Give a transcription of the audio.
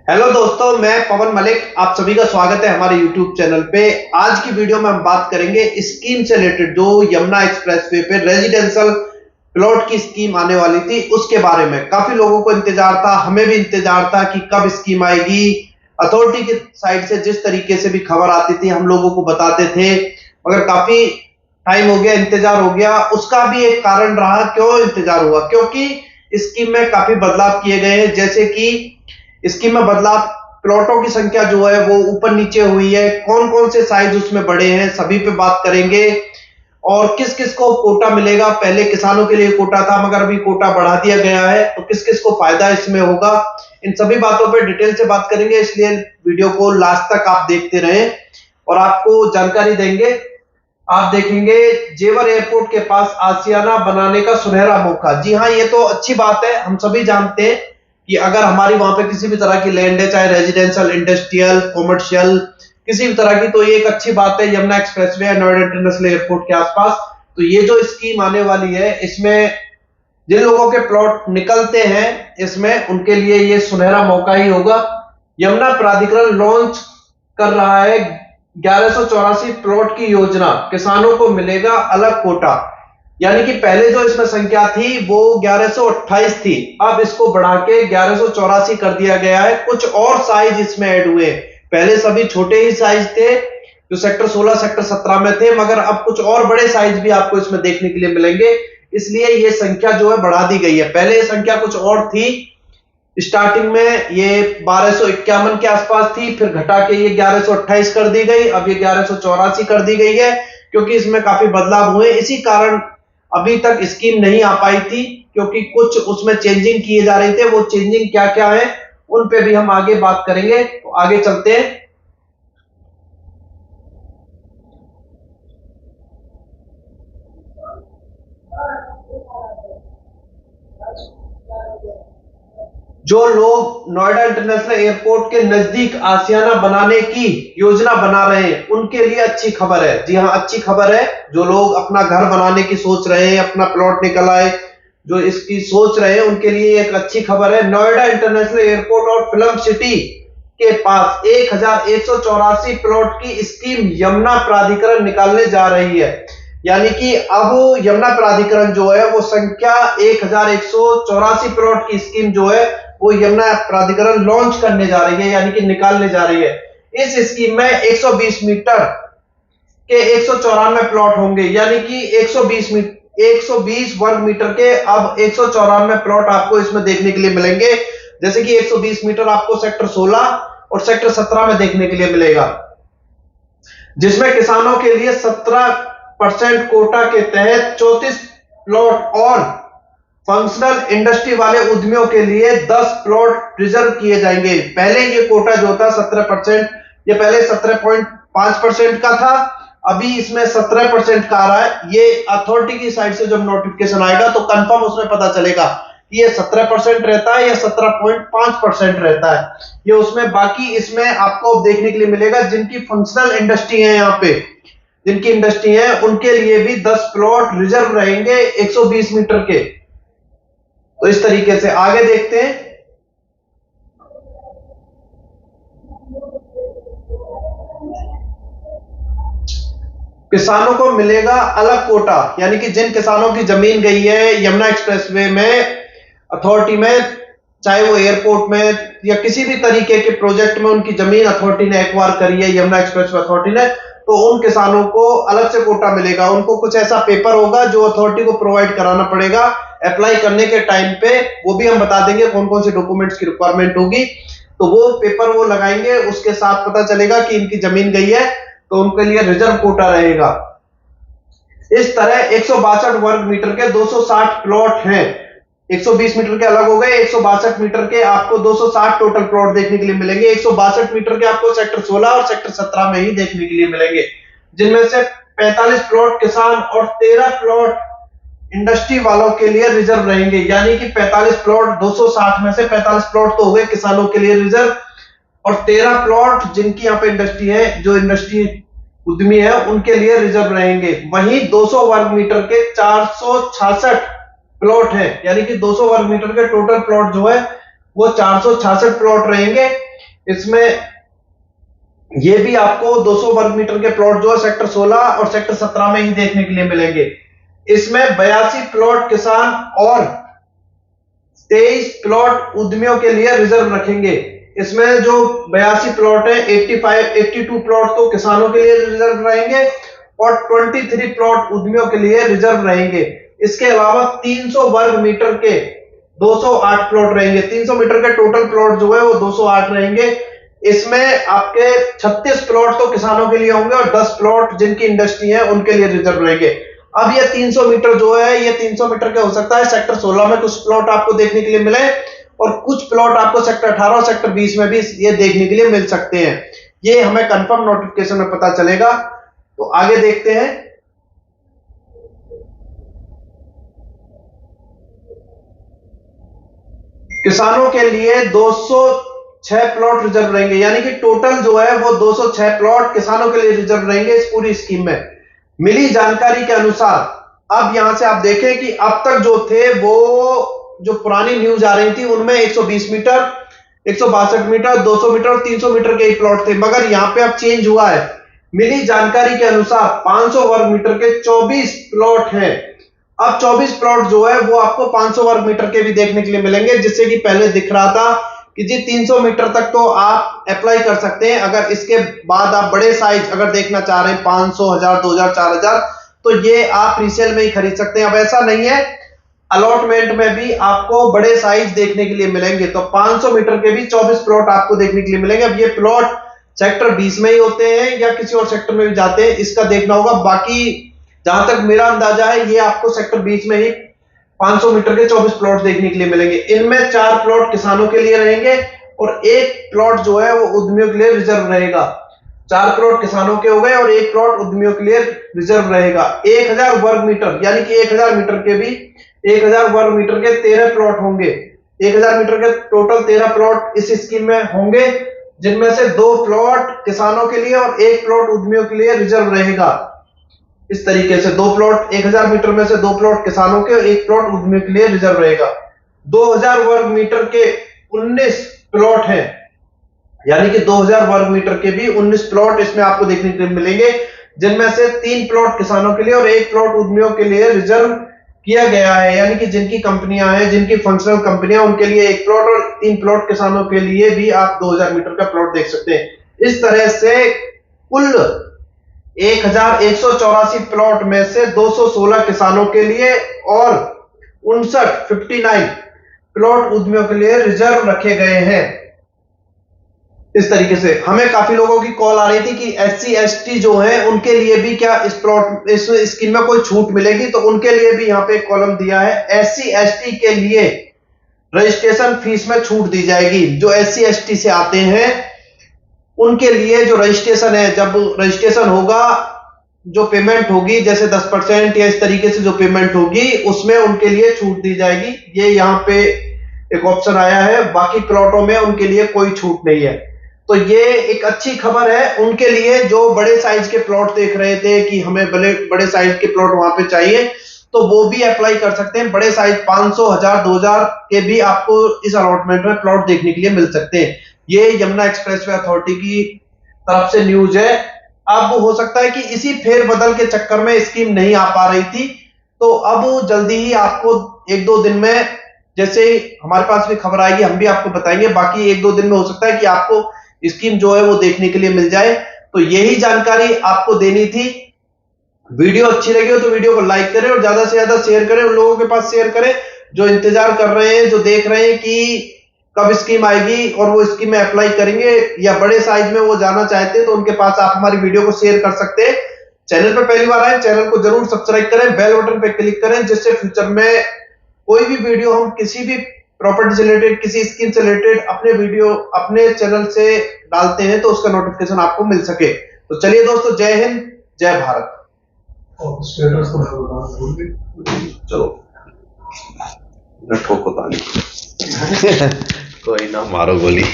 Hello दोस्तों, मैं पवन मलिक। आप सभी का स्वागत है हमारे YouTube चैनल पे। आज की वीडियो में हम बात करेंगे स्कीम से रिलेटेड, जो यमुना एक्सप्रेसवे पे रेजिडेंशियल प्लॉट की स्कीम आने वाली थी उसके बारे में। काफी लोगों को इंतजार था, हमें भी इंतजार था कि कब स्कीम आएगी। अथॉरिटी की साइड से जिस तरीके से भी खबर आती थी हम लोगों को बताते थे, मगर काफी टाइम हो गया, इंतजार हो गया। उसका भी एक कारण रहा क्यों इंतजार हुआ, क्योंकि स्कीम में काफी बदलाव किए गए हैं। जैसे कि स्कीम में बदलाव, प्लॉटों की संख्या जो है वो ऊपर नीचे हुई है, कौन कौन से साइज उसमें बड़े हैं सभी पे बात करेंगे। और किस किस को कोटा मिलेगा। पहले किसानों के लिए कोटा था, मगर अभी कोटा बढ़ा दिया गया है, तो किस किस को फायदा इसमें होगा, इन सभी बातों पे डिटेल से बात करेंगे। इसलिए वीडियो को लास्ट तक आप देखते रहें और आपको जानकारी देंगे। आप देखेंगे जेवर एयरपोर्ट के पास आशियाना बनाने का सुनहरा मौका। जी हाँ, ये तो अच्छी बात है। हम सभी जानते हैं कि अगर हमारी वहां पे किसी भी तरह की लैंड है, चाहे रेजिडेंशियल, इंडस्ट्रियल, कॉमर्शियल, किसी भी तरह की, तो ये एक अच्छी बात है। यमुना एक्सप्रेसवे है नोएडा इंटरनेशनल एयरपोर्ट के आसपास, तो ये जो स्कीम आने वाली है इसमें जिन लोगों के प्लॉट निकलते हैं इसमें, उनके लिए ये सुनहरा मौका ही होगा। यमुना प्राधिकरण लॉन्च कर रहा है 1184 प्लॉट की योजना, किसानों को मिलेगा अलग कोटा। यानी कि पहले जो इसमें संख्या थी वो 1128 थी, अब इसको बढ़ा के 1184 कर दिया गया है। कुछ और साइज इसमें ऐड हुए। पहले सभी छोटे ही साइज थे जो सेक्टर 16 सेक्टर 17 में थे, मगर अब कुछ और बड़े साइज भी आपको इसमें देखने के लिए मिलेंगे। इसलिए ये संख्या जो है बढ़ा दी गई है। पहले ये संख्या कुछ और थी, स्टार्टिंग में ये 1251 के आसपास थी, फिर घटा के ये 1128 कर दी गई, अब ये 1184 कर दी गई है, क्योंकि इसमें काफी बदलाव हुए। इसी कारण अभी तक स्कीम नहीं आ पाई थी, क्योंकि कुछ उसमें चेंजिंग किए जा रहे थे। वो चेंजिंग क्या क्या है उन पे भी हम आगे बात करेंगे। तो आगे चलते हैं। जो लोग नोएडा इंटरनेशनल एयरपोर्ट के नजदीक आशियाना बनाने की योजना बना रहे हैं उनके लिए अच्छी खबर है। जी हाँ, अच्छी खबर है। जो लोग अपना घर बनाने की सोच रहे हैं, अपना प्लॉट निकल आए, जो इसकी सोच रहे हैं, उनके लिए एक अच्छी खबर है। नोएडा इंटरनेशनल एयरपोर्ट और फिल्म सिटी के पास 1184 प्लॉट की स्कीम यमुना प्राधिकरण निकालने जा रही है। यानी कि अब यमुना प्राधिकरण जो है वो संख्या 1184 प्लॉट की स्कीम जो है वो यमुना प्राधिकरण लॉन्च करने जा रही है, यानी कि निकालने जा रही है। इस स्कीम में 120 मीटर के 194 प्लॉट होंगे, यानी कि 120 वर्ग मीटर के अब 194 प्लॉट आपको इसमें देखने के लिए मिलेंगे। जैसे कि 120 मीटर आपको सेक्टर 16 और सेक्टर 17 में देखने के लिए मिलेगा, जिसमें किसानों के लिए 17% कोटा के तहत 34 प्लॉट और फंक्शनल इंडस्ट्री वाले उद्यमियों के लिए 10 प्लॉट रिजर्व किए जाएंगे। पहले ये कोटा जो था 17%, ये पहले 17.5% का था, अभी इसमें 17% का आ रहा है। ये अथॉरिटी की साइड से जब नोटिफिकेशन आएगा तो कंफर्म उसमें पता चलेगा कि ये 17% रहता है या 17.5% रहता है। ये उसमें बाकी इसमें आपको देखने के लिए मिलेगा जिनकी फंक्शनल इंडस्ट्री है, यहाँ पे जिनकी इंडस्ट्री है उनके लिए भी 10 प्लॉट रिजर्व रहेंगे 120 मीटर के। तो इस तरीके से आगे देखते हैं। किसानों को मिलेगा अलग कोटा, यानी कि जिन किसानों की जमीन गई है यमुना एक्सप्रेसवे में, अथॉरिटी में, चाहे वो एयरपोर्ट में या किसी भी तरीके के प्रोजेक्ट में उनकी जमीन अथॉरिटी ने एक्वायर करी है, यमुना एक्सप्रेसवे अथॉरिटी ने, तो उन किसानों को अलग से कोटा मिलेगा। उनको कुछ ऐसा पेपर होगा जो अथॉरिटी को प्रोवाइड कराना पड़ेगा अप्लाई करने के टाइम पे। वो भी हम बता देंगे कौन कौन से डॉक्यूमेंट्स की रिक्वायरमेंट होगी, तो वो पेपर वो लगाएंगे, उसके साथ पता चलेगा कि इनकी जमीन गई है, तो उनके लिए रिजर्व कोटा रहेगा। इस तरह 162 वर्ग मीटर के 260 प्लॉट हैं। 120 मीटर के अलग हो गए, 162 मीटर के आपको 260 टोटल प्लॉट देखने के लिए मिलेंगे। 162 मीटर के आपको सेक्टर 16 और सेक्टर 17 में ही देखने के लिए मिलेंगे, जिनमें से 45 प्लॉट किसान और 13 प्लॉट इंडस्ट्री वालों के लिए रिजर्व रहेंगे। यानी कि 45 प्लॉट, 260 में से 45 प्लॉट तो हो गए किसानों के लिए रिजर्व, और 13 प्लॉट जिनकी यहाँ पे इंडस्ट्री है, जो इंडस्ट्री उद्यमी है, उनके लिए रिजर्व रहेंगे। वहीं 200 वर्ग मीटर के 466 प्लॉट है, यानी कि 200 वर्ग मीटर के टोटल प्लॉट जो है वो 466 प्लॉट रहेंगे। इसमें ये भी आपको 200 वर्ग मीटर के प्लॉट जो है सेक्टर 16 और सेक्टर 17 में ही देखने के लिए मिलेंगे। इसमें 82 प्लॉट किसान और 23 प्लॉट उद्यमियों के लिए रिजर्व रखेंगे। इसमें जो 82 प्लॉट है 82 प्लॉट तो किसानों के लिए रिजर्व रहेंगे और 23 प्लॉट उद्यमियों के लिए रिजर्व रहेंगे। इसके अलावा 300 वर्ग मीटर के 208 प्लॉट रहेंगे। 300 मीटर के टोटल प्लॉट जो है वो 208 रहेंगे। इसमें आपके 36 प्लॉट तो किसानों के लिए होंगे और 10 प्लॉट जिनकी इंडस्ट्री है उनके लिए रिजर्व रहेंगे। अब ये 300 मीटर जो है ये 300 मीटर के हो सकता है सेक्टर 16 में कुछ प्लॉट आपको देखने के लिए मिले और कुछ प्लॉट आपको सेक्टर 18 और सेक्टर 20 में भी ये देखने के लिए मिल सकते हैं। ये हमें कंफर्म नोटिफिकेशन में पता चलेगा। तो आगे देखते हैं। किसानों के लिए 206 प्लॉट रिजर्व रहेंगे, यानी कि टोटल जो है वो 206 प्लॉट किसानों के लिए रिजर्व रहेंगे इस पूरी स्कीम में। मिली जानकारी के अनुसार अब यहां से आप देखें कि अब तक जो थे वो जो पुरानी न्यूज आ रही थी उनमें 120 मीटर, 162 मीटर, 200 मीटर और 300 मीटर के ही प्लॉट थे, मगर यहां पे अब चेंज हुआ है। मिली जानकारी के अनुसार 500 वर्ग मीटर के 24 प्लॉट हैं। अब 24 प्लॉट जो है वो आपको 500 वर्ग मीटर के भी देखने के लिए मिलेंगे, जिससे कि पहले दिख रहा था कि जी 300 मीटर तक तो आप अप्लाई कर सकते हैं। अगर इसके बाद आप बड़े साइज अगर देखना चाह रहे हैं 500, 1000, 2000, 4000 तो ये आप रीसेल में ही खरीद सकते हैं। अब ऐसा नहीं है, अलॉटमेंट में भी आपको बड़े साइज देखने के लिए मिलेंगे। तो 500 मीटर के भी 24 प्लॉट आपको देखने के लिए मिलेंगे। अब ये प्लॉट सेक्टर 20 में ही होते हैं या किसी और सेक्टर में भी जाते हैं, इसका देखना होगा। बाकी जहां तक मेरा अंदाजा है ये आपको सेक्टर 20 में ही 500 मीटर के 24 प्लॉट देखने के लिए मिलेंगे। इनमें 4 प्लॉट किसानों के लिए रहेंगे और 1 प्लॉट जो है वो उद्यमियों के लिए रिजर्व रहेगा। 4 प्लॉट किसानों के हो गए और 1 प्लॉट उद्यमियों के लिए रिजर्व रहेगा। 1000 वर्ग मीटर यानी कि 1000 मीटर के भी 1000 वर्ग मीटर के 13 प्लॉट होंगे। 1000 मीटर के टोटल 13 प्लॉट इस स्कीम में होंगे, जिनमें से 2 प्लॉट किसानों के लिए और 1 प्लॉट उद्यमियों के लिए रिजर्व रहेगा। इस तरीके से 2 प्लॉट 1000 मीटर में से 2 प्लॉट किसानों के और 1 प्लॉट उद्यमियों के लिए रिजर्व रहेगा। 2000 वर्ग मीटर के 19 प्लॉट हैं, यानी कि 2000 वर्ग मीटर के भी 19 प्लॉट इसमें आपको देखने के लिए मिलेंगे, जिनमें से 3 प्लॉट किसानों के लिए और 1 प्लॉट उद्यमियों के लिए रिजर्व किया गया है। यानी कि जिनकी कंपनियां हैं, जिनकी फंक्शनल कंपनियां, उनके लिए 1 प्लॉट और 3 प्लॉट किसानों के लिए भी आप 2000 मीटर का प्लॉट देख सकते हैं। इस तरह से कुल 1184 प्लॉट में से 216 किसानों के लिए और 59 प्लॉट उद्यमियों के लिए रिजर्व रखे गए हैं। इस तरीके से हमें काफी लोगों की कॉल आ रही थी कि SC ST जो है उनके लिए भी क्या इस स्कीम में कोई छूट मिलेगी, तो उनके लिए भी यहाँ पे एक कॉलम दिया है। SC ST के लिए रजिस्ट्रेशन फीस में छूट दी जाएगी। जो SC ST से आते हैं उनके लिए जो रजिस्ट्रेशन है, जब रजिस्ट्रेशन होगा जो पेमेंट होगी जैसे 10% या इस तरीके से जो पेमेंट होगी उसमें उनके लिए छूट दी जाएगी। ये यहाँ पे एक ऑप्शन आया है। बाकी प्लॉटों में उनके लिए कोई छूट नहीं है। तो ये एक अच्छी खबर है उनके लिए जो बड़े साइज के प्लॉट देख रहे थे कि हमें बड़े साइज के प्लॉट वहां पे चाहिए, तो वो भी अप्लाई कर सकते हैं। बड़े साइज 500, 1000, 2000 के भी आपको इस अलॉटमेंट में प्लॉट देखने के लिए मिल सकते हैं। ये यमुना एक्सप्रेसवे अथॉरिटी की तरफ से न्यूज है। अब हो सकता है कि इसी फेरबदल के चक्कर में स्कीम नहीं आ पा रही थी, तो अब जल्दी ही आपको 1-2 दिन में जैसे हमारे पास भी खबर आएगी हम भी आपको बताएंगे। बाकी 1-2 दिन में हो सकता है कि आपको स्कीम जो है वो देखने के लिए मिल जाए। तो यही जानकारी आपको देनी थी। वीडियो अच्छी लगी हो तो वीडियो को लाइक करें और ज्यादा से ज्यादा शेयर करें, उन लोगों के पास शेयर करें जो इंतजार कर रहे हैं, जो देख रहे हैं कि कब स्कीम आएगी और वो स्कीम में अप्लाई करेंगे या बड़े साइज में वो जाना चाहते हैं, तो उनके पास आप हमारी वीडियो को शेयर कर सकते हैं। चैनल पर पहली बार आए, चैनल को जरूर सब्सक्राइब करें, बेल बटन पे क्लिक करें, जिससे फ्यूचर में कोई भी वीडियो हम किसी भी प्रॉपर्टी से रिलेटेड, किसी स्कीम से रिलेटेड अपने वीडियो अपने चैनल से डालते हैं तो उसका नोटिफिकेशन आपको मिल सके। तो चलिए दोस्तों, जय हिंद, जय भारत। चलो ठोको ताली। कोई ना, मारो गोली।